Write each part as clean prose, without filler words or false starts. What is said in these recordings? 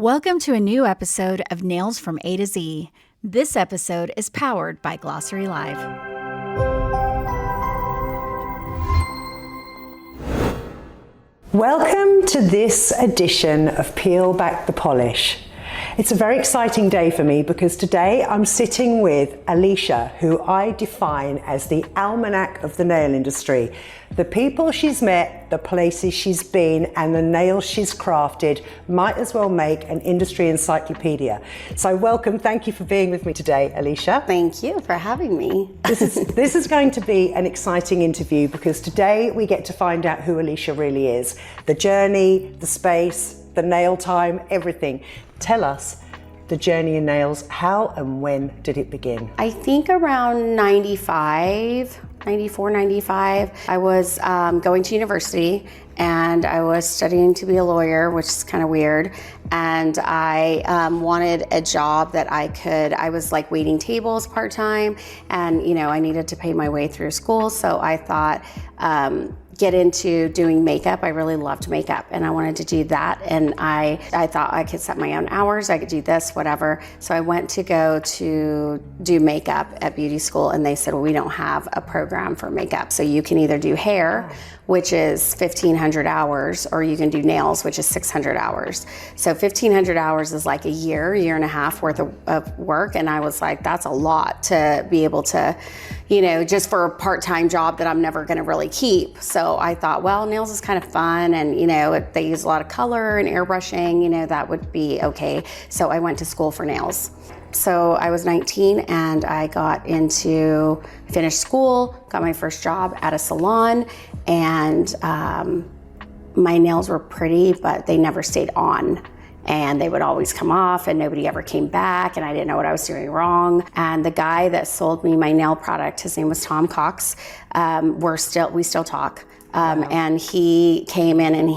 Welcome to a new episode of Nails from A to Z. This episode is powered by Glossary Live. Welcome to this edition of Peel Back the Polish. It's a very exciting day for me because today I'm sitting with Alisha, who I define as the almanac of the nail industry. The people she's met, the places she's been, and the nails she's crafted might as well make an industry encyclopedia. So welcome, thank you for being with me today, Alisha. Thank you for having me. This is going to be an exciting interview because today we get to find out who Alisha really is. The journey, the space, the nail time, everything. Tell us the journey in nails. How and when did it begin? I think around 94, 95, I was going to university and I was studying to be a lawyer, which is kind of weird. And I wanted a job that I was like waiting tables part-time, and I needed to pay my way through school. So I thought, get into doing makeup. I really loved makeup and I wanted to do that. And I thought I could set my own hours. I could do this, whatever. So I went to go to do makeup at beauty school and they said, well, we don't have a program for makeup. So you can either do hair, which is 1,500 hours, or you can do nails, which is 600 hours. So 1,500 hours is like a year and a half worth of work. And I was like, that's a lot to be able to, just for a part-time job that I'm never gonna really keep. So I thought, well, nails is kind of fun, and they use a lot of color and airbrushing, that would be okay. So I went to school for nails. So I was 19 and I finished school, got my first job at a salon, and my nails were pretty, but they never stayed on. And they would always come off and nobody ever came back, and I didn't know what I was doing wrong. And the guy that sold me my nail product, his name was Tom Cox, we still talk. Wow. And he came in and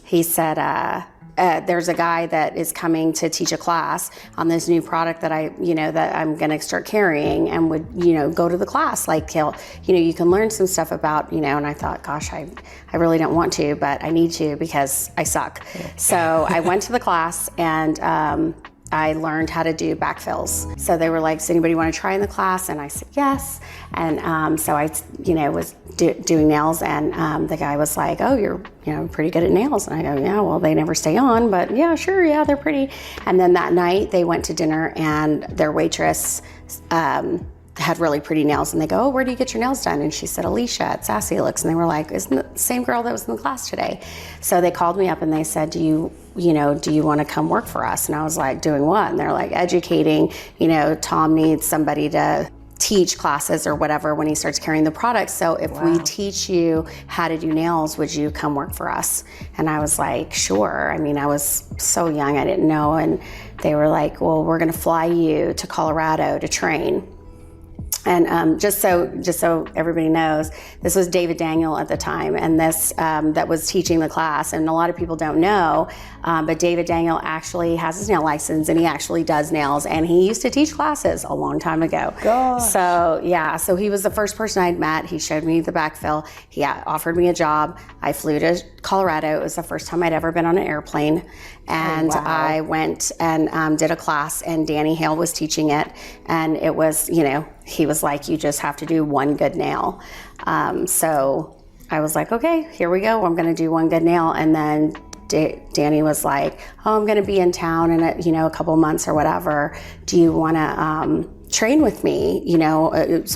he said, there's a guy that is coming to teach a class on this new product that that I'm going to start carrying, and would, go to the class. Like you can learn some stuff about, and I thought, gosh, I really don't want to, but I need to because I suck. Yeah. So I went to the class and, I learned how to do backfills. So they were like, does anybody want to try in the class? And I said, yes. And so I, was doing nails, and the guy was like, oh, you're, pretty good at nails. And I go, yeah, well, they never stay on, but yeah, sure, yeah, they're pretty. And then that night they went to dinner, and their waitress had really pretty nails, and they go, oh, where do you get your nails done? And she said, Alisha at Sassy Looks. And they were like, isn't it the same girl that was in the class today? So they called me up and they said, do you want to come work for us? And I was like, doing what? And they're like, educating, Tom needs somebody to teach classes or whatever when he starts carrying the product. So if we teach you how to do nails, would you come work for us? And I was like, sure. I mean, I was so young, I didn't know. And they were like, well, we're going to fly you to Colorado to train. And just so everybody knows, this was David Daniel at the time, and this that was teaching the class. And a lot of people don't know, but David Daniel actually has his nail license, and he actually does nails, and he used to teach classes a long time ago. Gosh. So yeah, so he was the first person I'd met. He showed me the backfill. He offered me a job. I flew to Colorado. It was the first time I'd ever been on an airplane. And I went and did a class, and Danny Hale was teaching it. And it was, he was like, you just have to do one good nail. So I was like, okay, here we go. I'm going to do one good nail. And then Danny was like, oh, I'm going to be in town in a couple months or whatever. Do you want to train with me?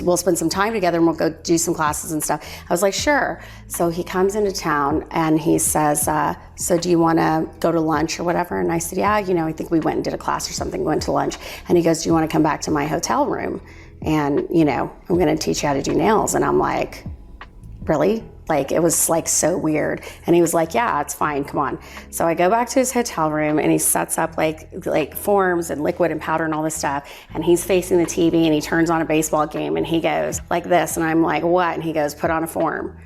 We'll spend some time together and we'll go do some classes and stuff. I was like, sure. So he comes into town and he says, so do you want to go to lunch or whatever? And I said, yeah, I think we went and did a class or something, went to lunch. And he goes, do you want to come back to my hotel room? And, I'm going to teach you how to do nails. And I'm like, really? Like, it was like so weird. And he was like, yeah, it's fine, come on. So I go back to his hotel room and he sets up like forms and liquid and powder and all this stuff. And he's facing the TV and he turns on a baseball game and he goes like this. And I'm like, what? And he goes, put on a form.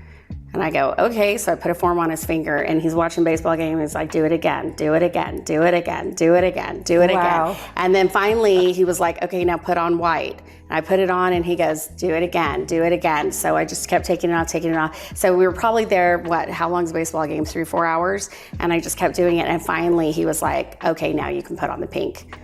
And I go, okay. So I put a form on his finger, and he's watching a baseball game. He's like, do it again, do it again, do it again, do it again, do it again. And then finally he was like, okay, now put on white. And I put it on, and he goes, do it again, do it again. So I just kept taking it off. So we were probably there, how long's a baseball game? 3-4 hours. And I just kept doing it. And finally he was like, okay, now you can put on the pink.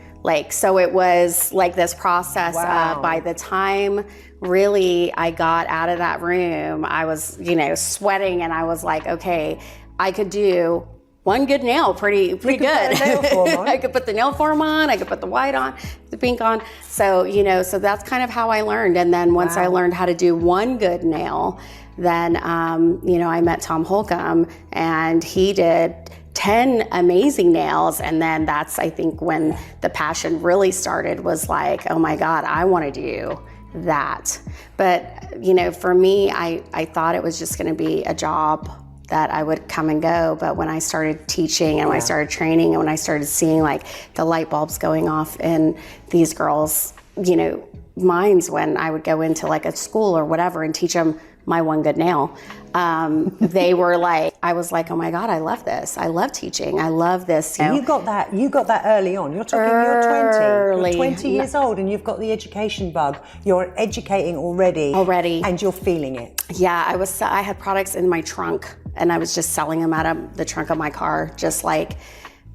So it was like this process. By the time really I got out of that room, I was, sweating, and I was like, okay, I could do one good nail pretty good. I could put the nail form on, I could put the white on, the pink on. So, so that's kind of how I learned. And then once I learned how to do one good nail, then, I met Tom Holcomb, and he did 10 amazing nails. And then that's, I think, when the passion really started, was like, oh my God, I want to do that. But, for me, I thought it was just going to be a job that I would come and go. But when I started teaching, and when I started training, and when I started seeing like the light bulbs going off in these girls, minds, when I would go into like a school or whatever and teach them my one good nail, they were like, I was like, oh my God, I love this. I love teaching. I love this. You got that early on. You're talking, you're 20 years old, and you've got the education bug. You're educating already. And you're feeling it. Yeah, I had products in my trunk, and I was just selling them out of the trunk of my car. Just like,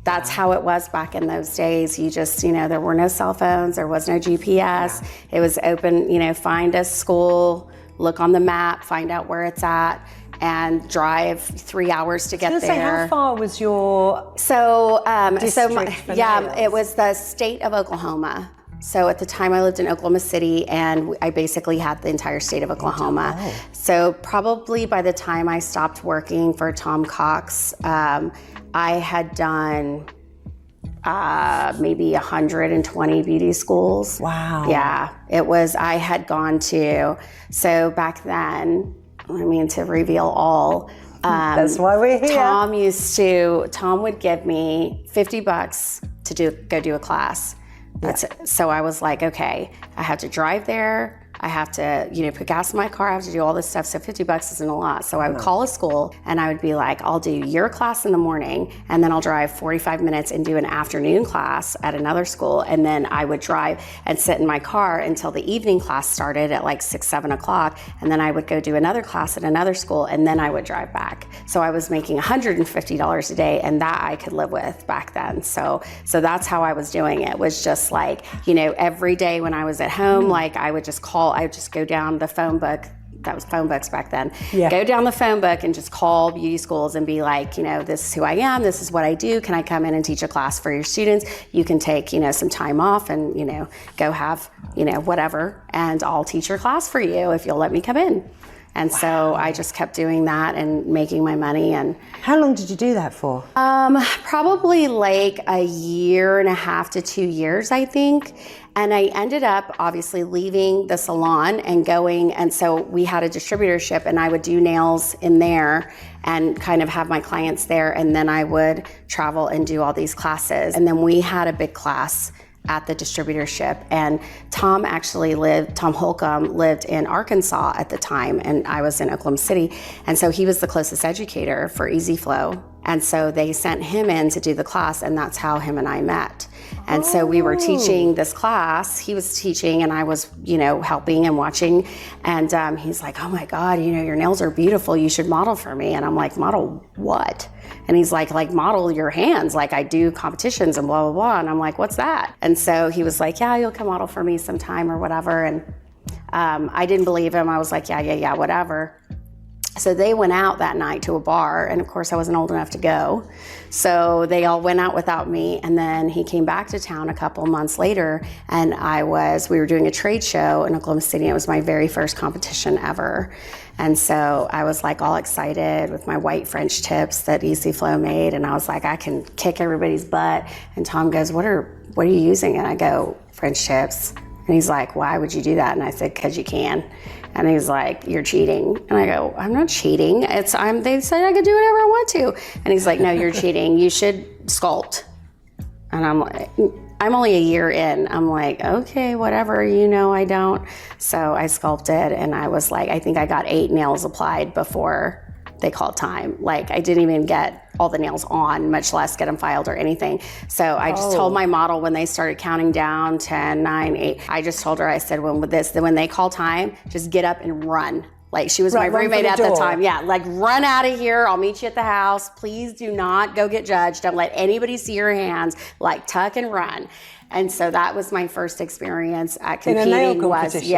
that's how it was back in those days. You just, there were no cell phones. There was no GPS. It was open, find a school, look on the map, find out where it's at, and drive 3 hours to get there. Say, how far was your it was the state of Oklahoma. So at the time I lived in Oklahoma City, and I basically had the entire state of Oklahoma. So probably by the time I stopped working for Tom Cox, I had done maybe 120 beauty schools. Wow. Yeah, it was, I had gone to, so back then, to reveal all, that's why we're here. Tom would give me $50 to go do a class. That's it. So I was like, okay, I have to drive there. I have to, put gas in my car. I have to do all this stuff. So $50 isn't a lot. So I would call a school, and I would be like, I'll do your class in the morning, and then I'll drive 45 minutes and do an afternoon class at another school. And then I would drive and sit in my car until the evening class started at like 6, 7 o'clock. And then I would go do another class at another school, and then I would drive back. So I was making $150 a day, and that I could live with back then. So that's how I was doing it, was just like, every day when I was at home, like I would just go down the phone book. That was phone books back then. Yeah. Go down the phone book and just call beauty schools and be like, this is who I am. This is what I do. Can I come in and teach a class for your students? You can take, some time off and, go have, whatever. And I'll teach your class for you if you'll let me come in. And so I just kept doing that and making my money. And how long did you do that for? Probably like 1.5 to 2 years, I think. And I ended up obviously leaving the salon and going, and so we had a distributorship, and I would do nails in there and kind of have my clients there, and then I would travel and do all these classes. And then we had a big class at the distributorship, and Tom Holcomb lived in Arkansas at the time, and I was in Oklahoma City, and so he was the closest educator for Easy Flow, and so they sent him in to do the class, and that's how him and I met. And so we were teaching this class. He was teaching, and I was, helping and watching. And he's like, oh my God, your nails are beautiful. You should model for me. And I'm like, model what? And he's like model your hands. Like, I do competitions and blah, blah, blah. And I'm like, what's that? And so he was like, yeah, you'll come model for me sometime or whatever. And I didn't believe him. I was like, yeah, whatever. So they went out that night to a bar, and of course I wasn't old enough to go. So they all went out without me, and then he came back to town a couple months later, and we were doing a trade show in Oklahoma City. It was my very first competition ever. And so I was like all excited with my white French tips that Easy Flow made, and I was like, I can kick everybody's butt. And Tom goes, what are you using? And I go, French tips. And he's like, why would you do that? And I said, because you can. And he's like, you're cheating. And I go, I'm not cheating. They said I could do whatever I want to. And he's like, no, you're cheating. You should sculpt. And I'm like, I'm only a year in. I'm like, okay, whatever, I don't. So I sculpted, and I was like, I think I got 8 nails applied before they called time. Like, I didn't even get all the nails on, much less get them filed or anything. So I just told my model when they started counting down, 10, 9, 8, I just told her, I said, when they call time, just get up and run. Like, she was my roommate at the time. Yeah, like, run out of here. I'll meet you at the house. Please do not go get judged. Don't let anybody see your hands. Like, tuck and run. And so that was my first experience at competing. In a nail competition?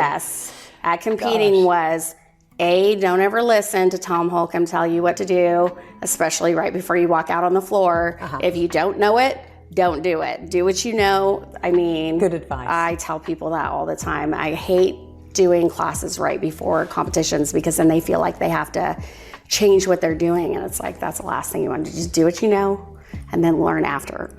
At competing was, don't ever listen to Tom Holcomb tell you what to do, especially right before you walk out on the floor. If you don't know it, don't do it. Do what you know. I mean, good advice. I tell people that all the time. I hate doing classes right before competitions because then they feel like they have to change what they're doing. And it's like, that's the last thing you want to do. Just do what you know and then learn after.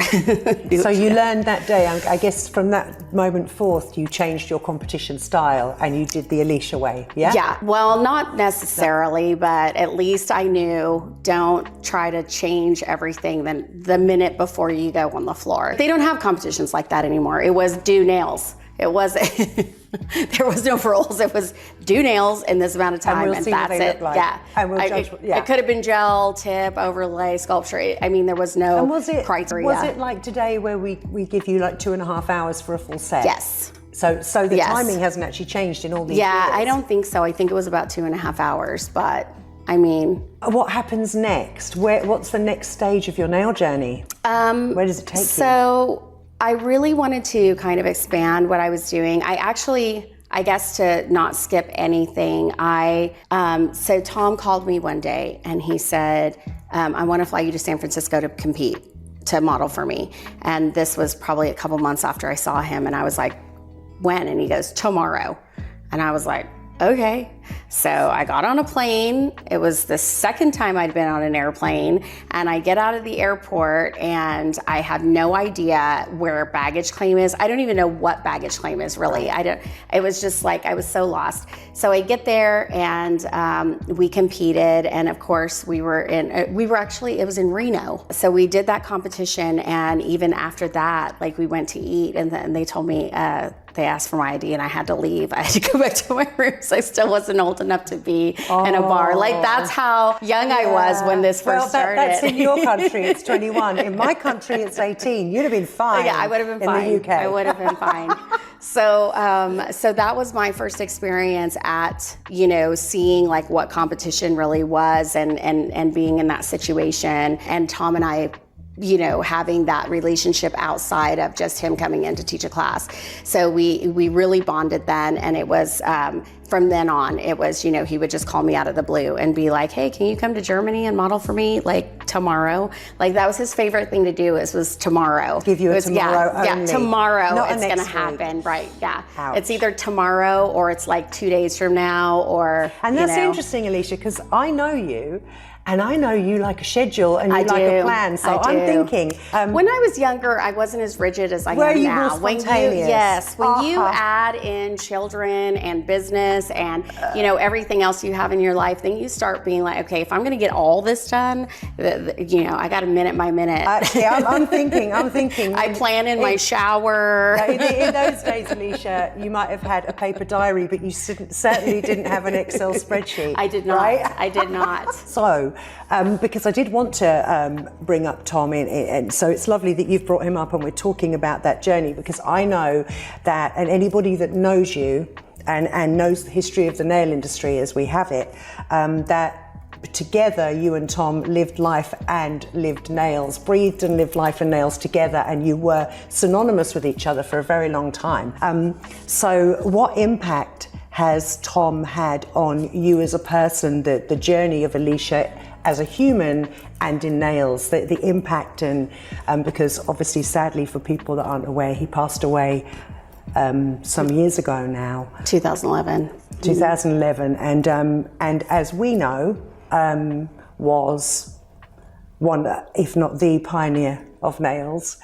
So you learned that day, I guess from that moment forth, you changed your competition style and you did the Alisha way, yeah? Yeah, well, not necessarily, but at least I knew, don't try to change everything the minute before you go on the floor. They don't have competitions like that anymore. It was do nails. It wasn't, there was no rules. It was do nails in this amount of time, and that's it. Like. Yeah. And we'll judge, it could have been gel, tip, overlay, sculpture. I mean, there was no criteria. Was it like today where we give you like 2.5 hours for a full set? Yes. So the timing hasn't actually changed in all these years? Yeah, I don't think so. I think it was about 2.5 hours, but I mean. What happens next? What's the next stage of your nail journey? Where does it take you? So I really wanted to kind of expand what I was doing. I guess to not skip anything, so Tom called me one day and he said, I want to fly you to San Francisco to compete, to model for me. And this was probably a couple months after I saw him, and I was like, when? And he goes, tomorrow. And I was like, okay. So I got on a plane. It was the second time I'd been on an airplane, and I get out of the airport and I have no idea where baggage claim is. I don't even know what baggage claim is really. It was just like, I was so lost. So I get there and we competed, and of course it was in Reno. So we did that competition, and even after that, like, we went to eat, and then they told me, they asked for my ID and I had to leave. I had to go back to my room because I still wasn't old enough to be in a bar. Like, that's how young I was when this first started. That's in your country, it's 21. In my country, it's 18. You'd have been fine. Yeah, I would have been fine. In the UK. I would have been fine. So that was my first experience at, seeing like what competition really was and being in that situation. And Tom and I, having that relationship outside of just him coming in to teach a class. So we really bonded then, and it was, from then on, it was, he would just call me out of the blue and be like, hey, can you come to Germany and model for me, like, tomorrow? Like, that was his favorite thing to do, was tomorrow. Give you tomorrow only. Yeah, tomorrow. Not it's going to happen, right, yeah. Ouch. It's either tomorrow or it's like 2 days from now, or, And that's interesting, Alisha, because I know you, and I know you like a schedule and you like a plan. So I'm thinking. When I was younger, I wasn't as rigid as I am now. Were you more spontaneous? When you add in children and business and everything else you have in your life, then you start being like, okay, if I'm going to get all this done, I got a minute by minute. I'm thinking. I plan in my shower. In those days, Alisha, you might have had a paper diary, but you certainly didn't have an Excel spreadsheet. I did not. Right? I did not. So, because I did want to bring up Tom in, and so it's lovely that you've brought him up and we're talking about that journey, because I know that, and anybody that knows you and knows the history of the nail industry as we have it, that together you and Tom lived life and lived nails, breathed and lived life and nails together, and you were synonymous with each other for a very long time. So what impact has Tom had on you as a person, the journey of Alisha as a human and in nails, the impact, and because obviously, sadly, for people that aren't aware, he passed away some years ago now. 2011. 2011, and as we know, was one, if not the pioneer of nails.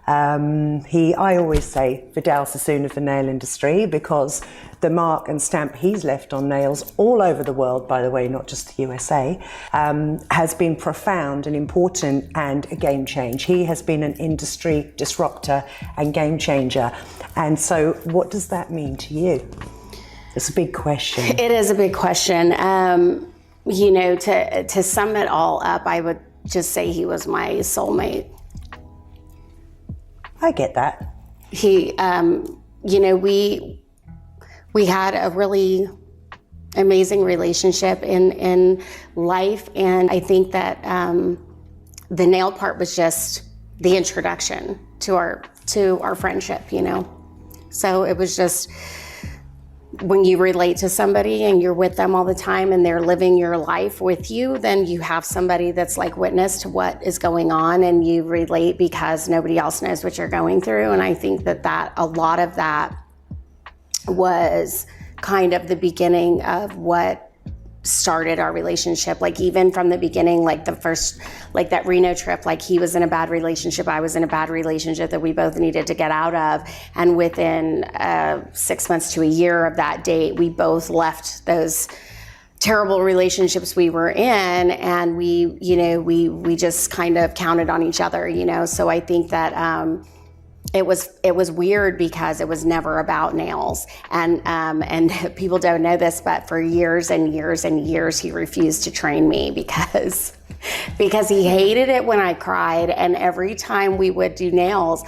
I always say Vidal Sassoon of the nail industry, because the mark and stamp he's left on nails all over the world, by the way, not just the USA, has been profound and important and a game change. He has been an industry disruptor and game changer. And so what does that mean to you? It's a big question. It is a big question. you know, to sum it all up, I would just say he was my soulmate. I get that. He, you know, we had a really amazing relationship in life, and I think that the nail part was just the introduction to our friendship, you know. So it was just, when you relate to somebody and you're with them all the time and they're living your life with you, then you have somebody that's like witness to what is going on, and you relate because nobody else knows what you're going through. And I think that a lot of that was kind of the beginning of what started our relationship. Like even from the beginning, like the first, like that Reno trip, like he was in a bad relationship, I was in a bad relationship that we both needed to get out of. And within 6 months to a year of that date, we both left those terrible relationships we were in, and we, you know, we just kind of counted on each other, you know. So I think that it was weird because it was never about nails, and people don't know this, but for years and years and years he refused to train me because he hated it when I cried, and every time we would do nails,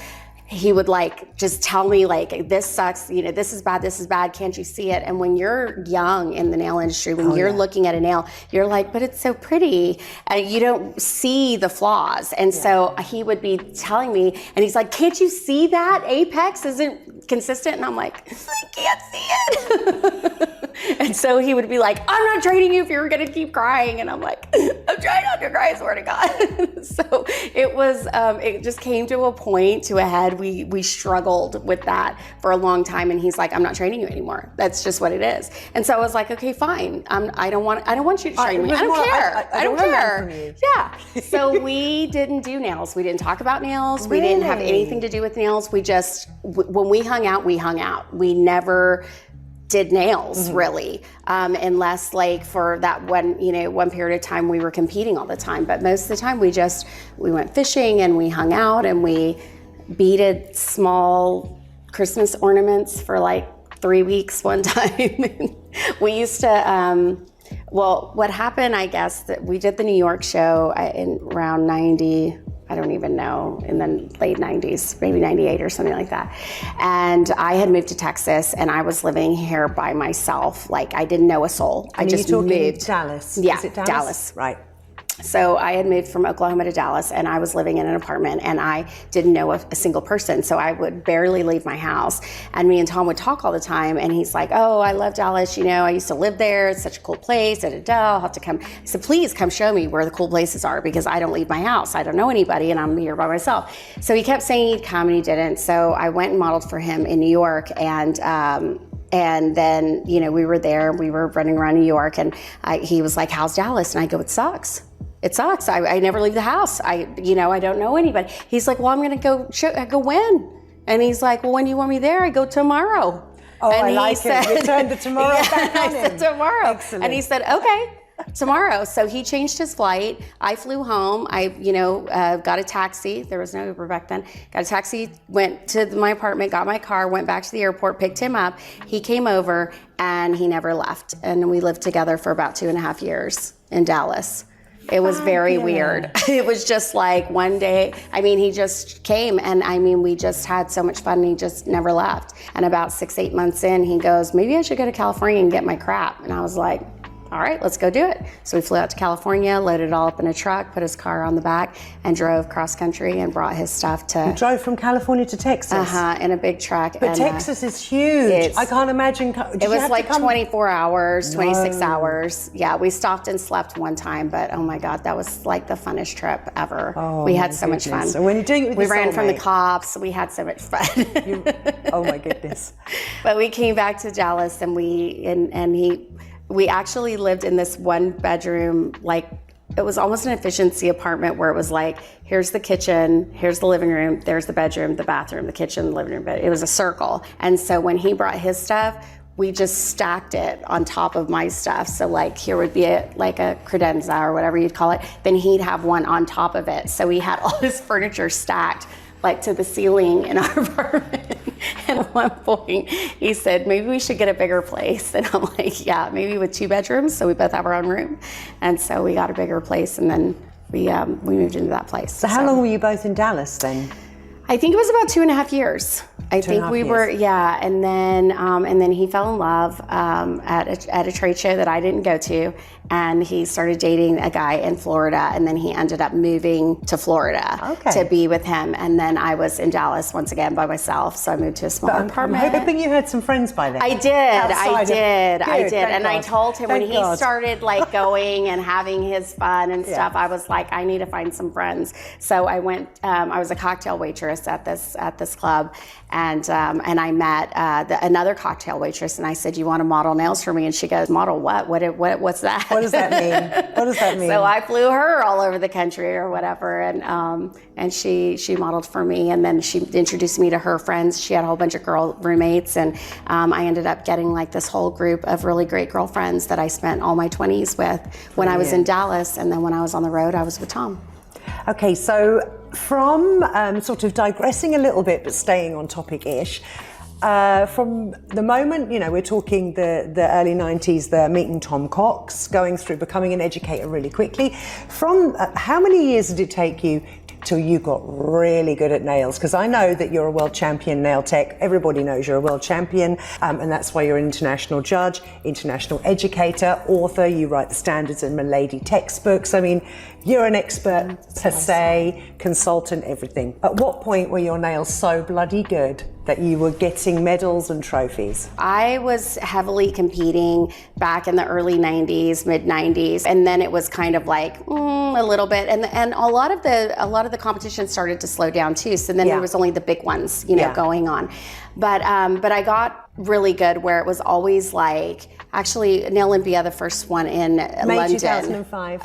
he would like just tell me like, this sucks, you know, this is bad, can't you see it? And when you're young in the nail industry, when you're looking at a nail, you're like, but it's so pretty, and you don't see the flaws. And so he would be telling me, and he's like, can't you see that apex isn't consistent? And I'm like, I can't see it. And so he would be like, I'm not training you if you're gonna keep crying. And I'm like, I'm trying not to cry, I swear to God. So it was, it just came to a head. We struggled with that for a long time, and he's like, I'm not training you anymore. That's just what it is. And so I was like, okay, fine. I don't want you to train me. I don't care. I don't care. Yeah. So we didn't do nails. We didn't talk about nails. We didn't have anything to do with nails. We just, when we hung out, we hung out. We never did nails really, unless like for that one period of time we were competing all the time. But most of the time we went fishing and we hung out and we beaded small Christmas ornaments for like 3 weeks one time. We used to, well, what happened, I guess, that we did the New York show in around 90, I don't even know, in the late 90s, maybe 98 or something like that. And I had moved to Texas and I was living here by myself. Like I didn't know a soul. I just moved. Dallas? Yeah, Is it Dallas. Right. So I had moved from Oklahoma to Dallas, and I was living in an apartment, and I didn't know a single person. So I would barely leave my house. And me and Tom would talk all the time, and he's like, oh, I love Dallas. You know, I used to live there. It's such a cool place. I'll have to come. I said, please come show me where the cool places are, because I don't leave my house. I don't know anybody, and I'm here by myself. So he kept saying he'd come, and he didn't. So I went and modeled for him in New York, and then, you know, we were there, we were running around New York, and he was like, how's Dallas? And I go, it sucks. It sucks. I never leave the house. I don't know anybody. He's like, well, I'm going to go I go when? And he's like, well, when do you want me there? I go tomorrow. Oh, and I like it. You turned the tomorrow back on him. I said tomorrow. Excellent. And he said, okay, tomorrow. So he changed his flight. I flew home. I, got a taxi. There was no Uber back then. Got a taxi, went to my apartment, got my car, went back to the airport, picked him up. He came over and he never left. And we lived together for about 2.5 years in Dallas. It was very weird. It was just like one day, he just came, and we just had so much fun, and he just never left. And about 6-8 months in, he goes, maybe I should go to California and get my crap. And I was like, all right, let's go do it. So we flew out to California, loaded it all up in a truck, put his car on the back, and drove cross country and brought his stuff to... You drove from California to Texas? In a big truck. But Texas is huge. I can't imagine... It was like 24 hours, 26 hours. Yeah, we stopped and slept one time, but oh my God, that was like the funnest trip ever. Oh, we had so much fun. And when you're doing it with we ran from the cops. We had so much fun. Oh my goodness. But we came back to Dallas, and we actually lived in this one bedroom, like it was almost an efficiency apartment, where it was like, here's the kitchen, here's the living room, there's the bedroom, the bathroom, the kitchen, the living room, but it was a circle. And so when he brought his stuff, we just stacked it on top of my stuff. So like here would be a credenza or whatever you'd call it. Then he'd have one on top of it. So we had all his furniture stacked like to the ceiling in our apartment. And at one point, he said, maybe we should get a bigger place. And I'm like, yeah, maybe with 2 bedrooms, so we both have our own room. And so we got a bigger place, and then we moved into that place. So how long were you both in Dallas then? I think it was about 2.5 years. I think we were, yeah. And then he fell in love at a trade show that I didn't go to, and he started dating a guy in Florida, and then he ended up moving to Florida to be with him. And then I was in Dallas once again by myself, so I moved to a smaller apartment. I'm hoping you had some friends by then. I did. And I told him when he started like going and having his fun and stuff, I was like, I need to find some friends. So I went. I was a cocktail waitress at this club, and I met another cocktail waitress, and I said, "You want to model nails for me?" And she goes, "Model what? What's that?" What does that mean? What does that mean? So I flew her all over the country or whatever, and she modeled for me, and then she introduced me to her friends. She had a whole bunch of girl roommates, and I ended up getting like this whole group of really great girlfriends that I spent all my 20s with when I was in Dallas, and then when I was on the road, I was with Tom. Okay, so from sort of digressing a little bit, but staying on topic-ish, from the moment, we're talking the early 90s, the meeting Tom Cox, going through becoming an educator really quickly. From how many years did it take you till you got really good at nails? Because I know that you're a world champion nail tech. Everybody knows you're a world champion, and that's why you're an international judge, international educator, author. You write the standards and Milady textbooks. I mean, you're an expert per se, consultant, everything. At what point were your nails so bloody good that you were getting medals and trophies? I was heavily competing back in the early 90s, mid 90s, and then it was kind of like a little bit, and a lot of the competition started to slow down too. So then there was only the big ones, going on. But I got really good where it was always like, actually, Nail Olympia, the first one in May London. 2005.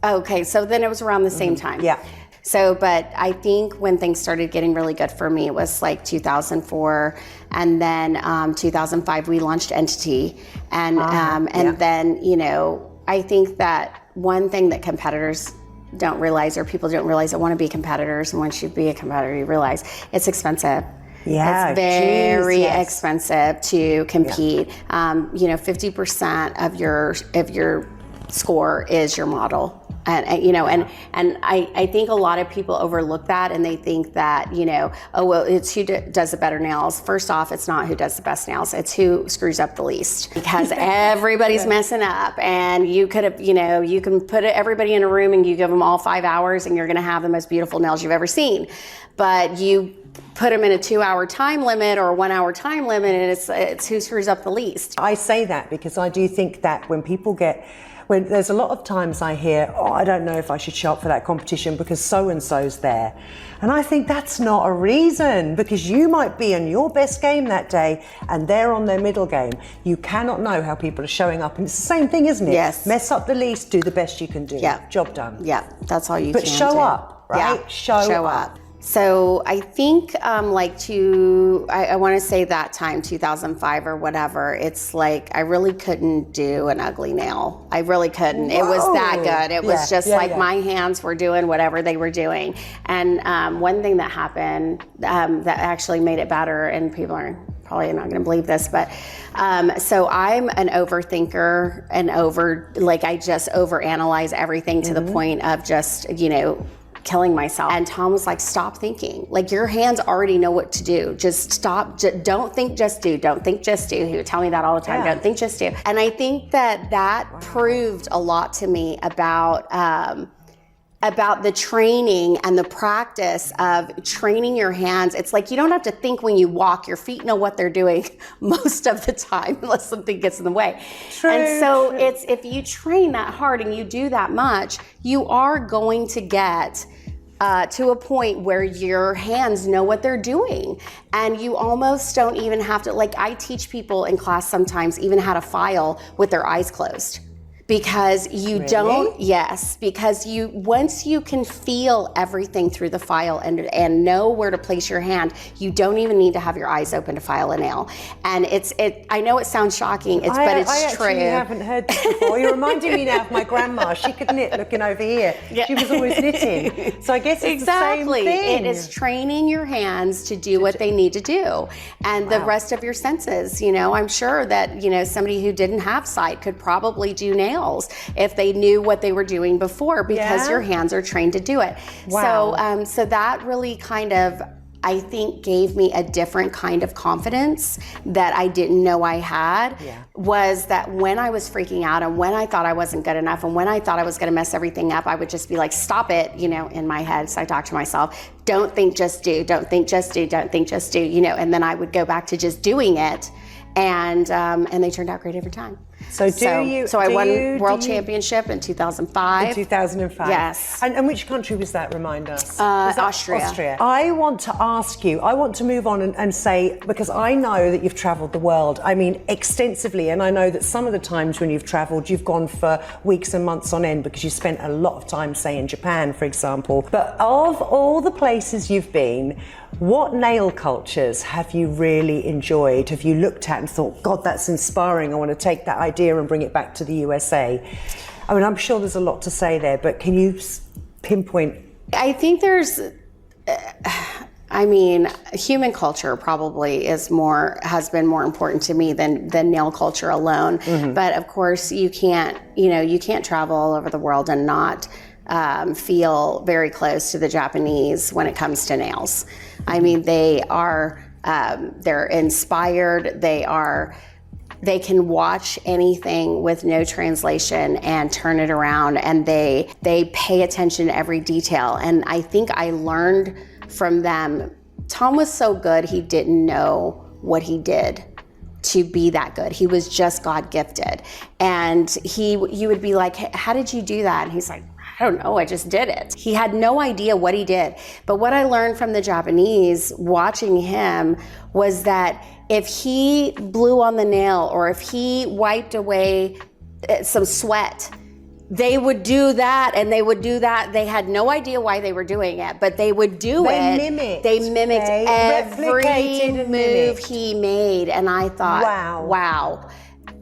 Okay. So then it was around the same time. Yeah. So, but I think when things started getting really good for me, it was like 2004, and then 2005 we launched Entity, and then I think that one thing that competitors don't realize, or people don't realize that want to be competitors, and once you be a competitor, you realize it's expensive. Yeah, it's very expensive to compete. 50% of your score is your model. And I think a lot of people overlook that, and they think that, it's who does the better nails. First off, it's not who does the best nails, it's who screws up the least, because everybody's messing up, and you could have, you can put everybody in a room and you give them all 5 hours and you're going to have the most beautiful nails you've ever seen. But you put them in a 2-hour time limit or a 1-hour time limit, and it's who screws up the least. I say that because I do think that when there's a lot of times I hear, I don't know if I should show up for that competition because so-and-so's there. And I think that's not a reason, because you might be in your best game that day and they're on their middle game. You cannot know how people are showing up. And it's the same thing, isn't it? Yes. Mess up the least, do the best you can do. Yeah. Job done. Yeah, that's all you can do. But show up, right? Yeah. Show up. So I think I want to say that time, 2005 or whatever, it's like I really couldn't do an ugly nail. I really couldn't. Whoa. It was that good. It was just my hands were doing whatever they were doing. And one thing that happened that actually made it better, and people are probably not going to believe this, but so I'm an overthinker and I just overanalyze everything to the point of just, killing myself. And Tom was like, stop thinking. Like, your hands already know what to do. Just stop. Don't think, just do. Don't think, just do. He would tell me that all the time. Don't think, just do. And I think that proved a lot to me about the training and the practice of training your hands. It's like you don't have to think when you walk. Your feet know what they're doing most of the time, unless something gets in the way. True, and so it's, if you train that hard and you do that much, you are going to get to a point where your hands know what they're doing, and you almost don't even have to, like, I teach people in class sometimes even how to file with their eyes closed, because you Really? don't, yes, because once you can feel everything through the file and know where to place your hand, you don't even need to have your eyes open to file a nail. And I know it sounds shocking, but it's true. I actually haven't heard this before. You're reminding me now of my grandma. She could knit looking over here. Yeah. She was always knitting. So I guess it's exactly. the same thing. It is training your hands to do what they need to do. And the rest of your senses, I'm sure that, somebody who didn't have sight could probably do nails if they knew what they were doing before, because your hands are trained to do it. Wow. So that really kind of, I think, gave me a different kind of confidence that I didn't know I had, was that when I was freaking out and when I thought I wasn't good enough and when I thought I was going to mess everything up, I would just be like, stop it, in my head. So I talked to myself, don't think, just do, don't think, just do, don't think, just do, and then I would go back to just doing it. And they turned out great every time. So I won world championship in 2005. In 2005. Yes. And which country was that? Remind us. Austria. I want to ask you, I want to move on and say, because I know that you've traveled the world, extensively, and I know that some of the times when you've traveled, you've gone for weeks and months on end because you spent a lot of time, say, in Japan, for example. But of all the places you've been, what nail cultures have you really enjoyed? Have you looked at and thought, God, that's inspiring, I want to take that idea and bring it back to the USA? I'm sure there's a lot to say there, but can you pinpoint? I think there's, human culture probably has been more important to me than nail culture alone. Mm-hmm. But of course you can't travel all over the world and not feel very close to the Japanese when it comes to nails. They are, they're inspired. They can watch anything with no translation and turn it around, and they pay attention to every detail. And I think I learned from them. Tom was so good, he didn't know what he did to be that good. He was just God gifted. And you would be like, hey, how did you do that? And he's like, I don't know, I just did it. He had no idea what he did. But what I learned from the Japanese watching him was that if he blew on the nail or if he wiped away some sweat, they would do that and they would do that. They had no idea why they were doing it, but they would do it. They mimicked every move he made. And I thought, wow.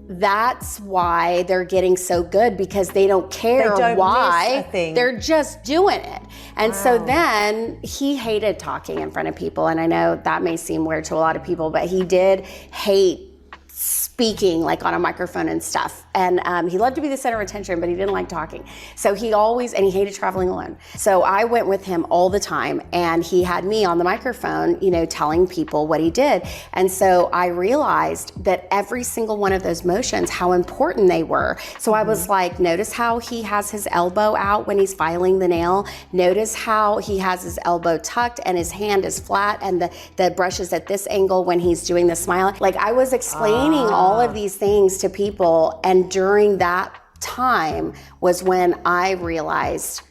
That's why they're getting so good, because they don't care why. They're just doing it. And so then he hated talking in front of people. And I know that may seem weird to a lot of people, but he did hate speaking like on a microphone and stuff. And he loved to be the center of attention, but he didn't like talking. So he hated traveling alone. So I went with him all the time, and he had me on the microphone, telling people what he did. And so I realized that every single one of those motions, how important they were. So I was like, notice how he has his elbow out when he's filing the nail. Notice how he has his elbow tucked and his hand is flat and the brush is at this angle when he's doing the smile. Like, I was explaining all of these things to people, and during that time was when I realized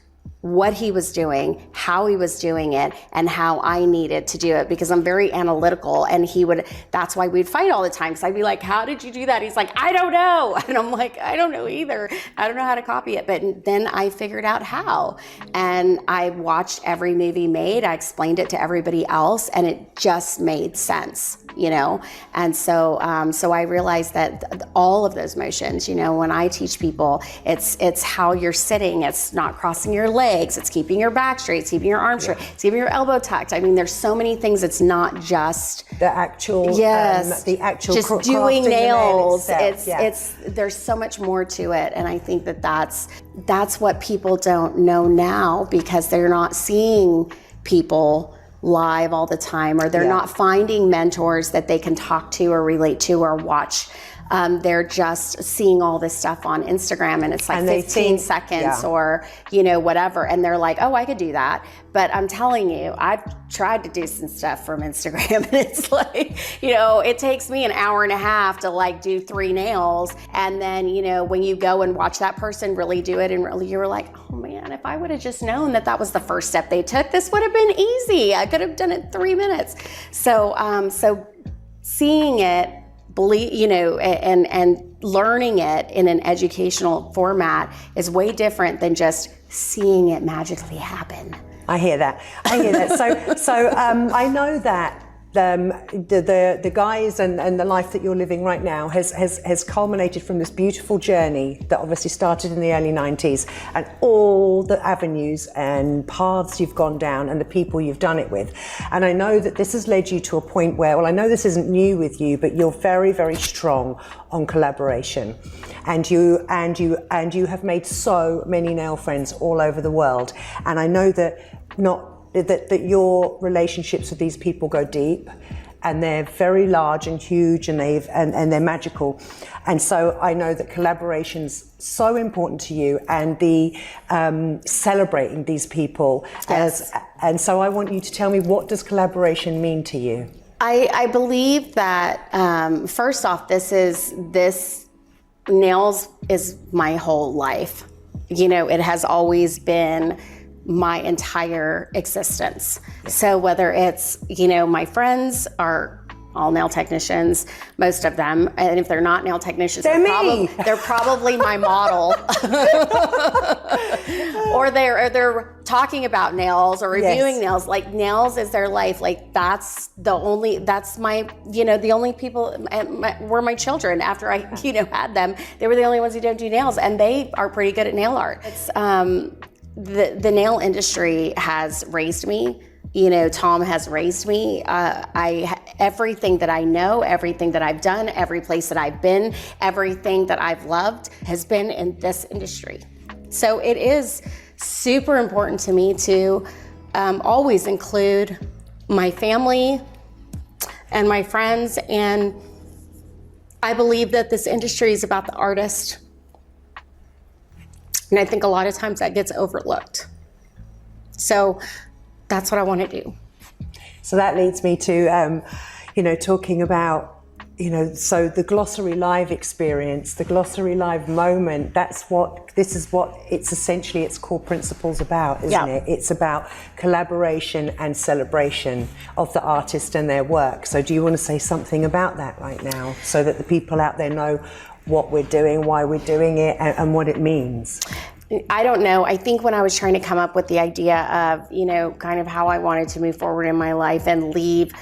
what he was doing, how he was doing it, and how I needed to do it, because I'm very analytical, and that's why we'd fight all the time, because I'd be like, how did you do that? He's like, I don't know. And I'm like, I don't know either. I don't know how to copy it. But then I figured out how, and I watched every movie made. I explained it to everybody else, and it just made sense. And so I realized that all of those motions, when I teach people, it's how you're sitting, it's not crossing your legs, it's keeping your back straight, it's keeping your arms straight, it's keeping your elbow tucked. There's so many things. It's not just the actual, just doing nails. There's so much more to it. And I think that's what people don't know now, because they're not seeing people live all the time, or they're not finding mentors that they can talk to or relate to or watch. They're just seeing all this stuff on Instagram, and it's like 15 seconds or, whatever. And they're like, oh, I could do that. But I'm telling you, I've tried to do some stuff from Instagram, and it's like, it takes me an hour and a half to do 3 nails. And then, when you go and watch that person really do it, and really you were like, oh man, if I would have just known that was the first step they took, this would have been easy. I could have done it in 3 minutes. So seeing it, and learning it in an educational format is way different than just seeing it magically happen. I hear that. So I know that the guys and the life that you're living right now has culminated from this beautiful journey that obviously started in the early 90s, and all the avenues and paths you've gone down and the people you've done it with. And I know that this has led you to a point where, well, I know this isn't new with you, but you're very, very strong on collaboration. And you have made so many nail friends all over the world. And I know that that your relationships with these people go deep, and they're very large and huge, and they're magical. And so I know that collaboration's so important to you, and the celebrating these people. Yes. And so I want you to tell me, what does collaboration mean to you? I believe that first off, this nails is my whole life. You know, it has always been my entire existence. So whether it's, you know, my friends are all nail technicians, most of them, and if they're not nail technicians, they're probably my model. Or they're talking about nails or reviewing nails. Like, nails is their life. Like, that's my, you know, the only people were my children. After I, you know, had them, they were the only ones who don't do nails, and they are pretty good at nail art. It's the nail industry has raised me. You know, Tom has raised me. Everything that I know, everything that I've done, every place that I've been, everything that I've loved has been in this industry. So it is super important to me to always include my family and my friends. And I believe that this industry is about the artist. And I think a lot of times that gets overlooked. So that's what I want to do. So that leads me to, you know, talking about, you know, so the Glossary Live experience, the Glossary Live moment, this is what it's essentially, its core principles about, isn't it? It's about collaboration and celebration of the artist and their work. So do you want to say something about that right now, so that the people out there know what we're doing, why we're doing it, and what it means? I don't know. I think when I was trying to come up with the idea of, you know, kind of how I wanted to move forward in my life and leave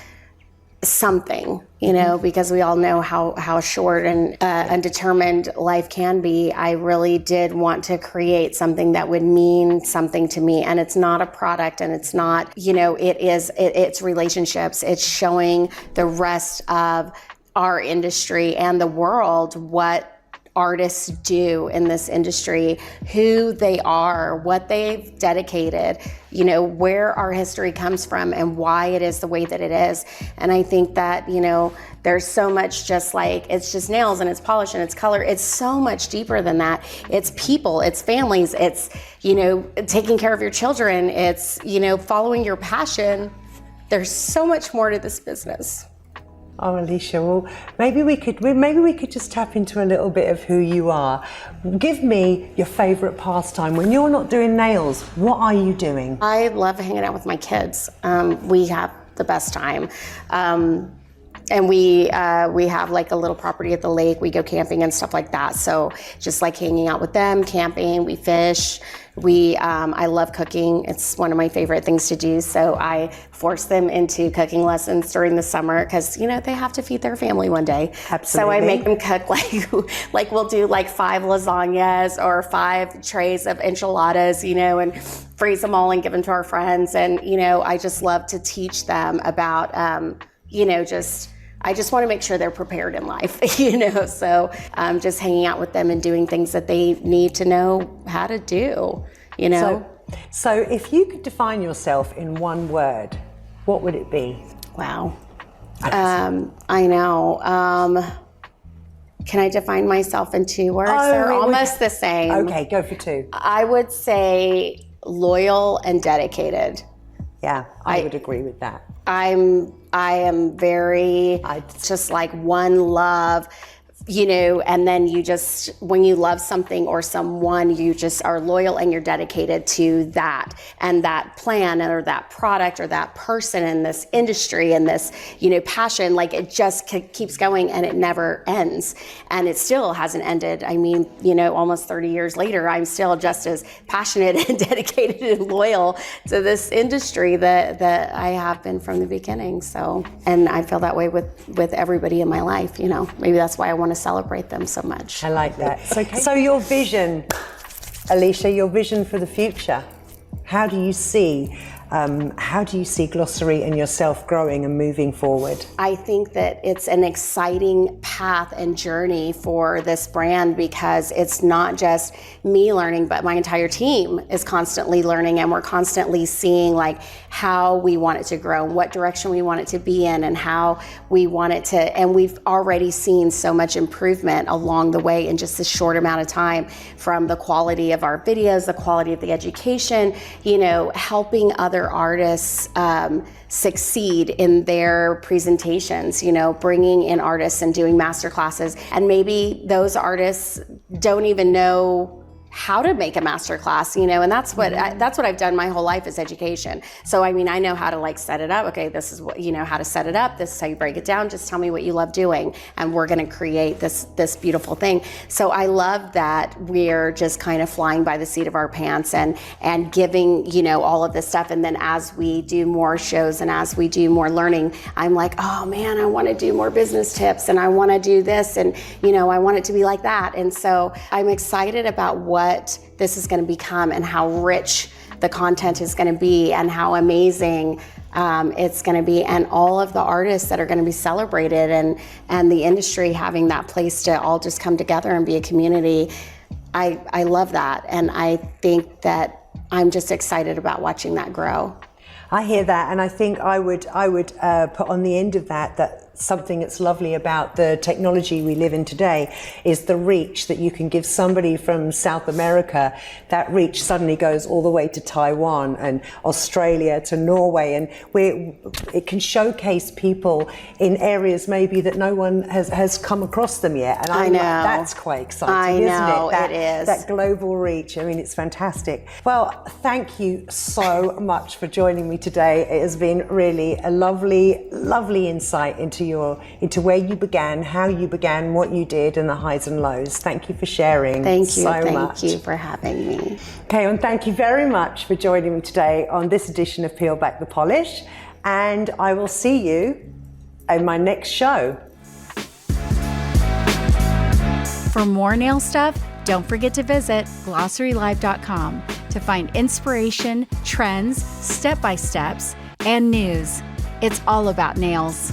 something, you know, because we all know how short and undetermined life can be, I really did want to create something that would mean something to me. And it's not a product, and it's not, you know, it's relationships. It's showing the rest of our industry and the world what artists do in this industry, who they are, what they've dedicated, you know, where our history comes from and why it is the way that it is. And I think that, you know, there's so much, just like, it's just nails and it's polish and it's color. It's so much deeper than that. It's people, it's families, it's, you know, taking care of your children, it's, you know, following your passion. There's so much more to this business. Oh, Alisha, well, maybe we could just tap into a little bit of who you are. Give me your favorite pastime. When you're not doing nails, what are you doing? I love hanging out with my kids. We have the best time. And we have like a little property at the lake. We go camping and stuff like that. So just like hanging out with them, camping, we fish. I love cooking. It's one of my favorite things to do. So I force them into cooking lessons during the summer because, you know, they have to feed their family one day. Absolutely. So I make them cook like we'll do like 5 lasagnas or 5 trays of enchiladas, you know, and freeze them all and give them to our friends. And, you know, I just love to teach them about, you know, I just want to make sure they're prepared in life, you know, so just hanging out with them and doing things that they need to know how to do, you know. So if you could define yourself in one word, what would it be? Wow. I know. Can I define myself in 2 words? They're almost the same. Okay, go for 2. I would say loyal and dedicated. Yeah, I would agree with that. I am very just like one love and then you just, when you love something or someone, you just are loyal and you're dedicated to that and that plan or that product or that person in this industry and this, passion, like it just keeps going and it never ends. And it still hasn't ended. I mean, almost 30 years later, I'm still just as passionate and dedicated and loyal to this industry that I have been from the beginning. So, and I feel that way with everybody in my life, maybe that's why I want to celebrate them so much. I like that. So your vision, Alisha, your vision for the future, how do you see Glossary and yourself growing and moving forward? I think that it's an exciting path and journey for this brand because it's not just me learning, but my entire team is constantly learning, and we're constantly seeing like how we want it to grow, what direction we want it to be in, and how we want it to, and we've already seen so much improvement along the way in just a short amount of time, from the quality of our videos, the quality of the education, helping other artists succeed in their presentations, bringing in artists and doing master classes. And maybe those artists don't even know how to make a master class, and that's what I've done my whole life is education. So I mean, I know how to like set it up. Okay, this is what how to set it up. This is how you break it down. Just tell me what you love doing, and we're going to create this beautiful thing. So I love that we're just kind of flying by the seat of our pants and giving all of this stuff. And then as we do more shows and as we do more learning, I'm like, oh man, I want to do more business tips, and I want to do this, and I want it to be like that. And so I'm excited about what this is going to become and how rich the content is going to be and how amazing it's going to be, and all of the artists that are going to be celebrated, and the industry having that place to all just come together and be a community. I love that, and I think that I'm just excited about watching that grow. I hear that, and I think I would put on the end of that something that's lovely about the technology we live in today is the reach that you can give somebody from South America. That reach suddenly goes all the way to Taiwan and Australia to Norway, and it can showcase people in areas maybe that no one has come across them yet. And I know that's quite exciting, isn't it? It is. That global reach. I mean, it's fantastic. Well, thank you so much for joining me today. It has been really a lovely, lovely insight into where you began, how you began, what you did, and the highs and lows. Thank you for sharing. Thank you. So much. Thank you for having me. Okay, and thank you very much for joining me today on this edition of Peel Back the Polish. And I will see you in my next show. For more nail stuff, don't forget to visit glossarylive.com to find inspiration, trends, step-by-steps, and news. It's all about nails.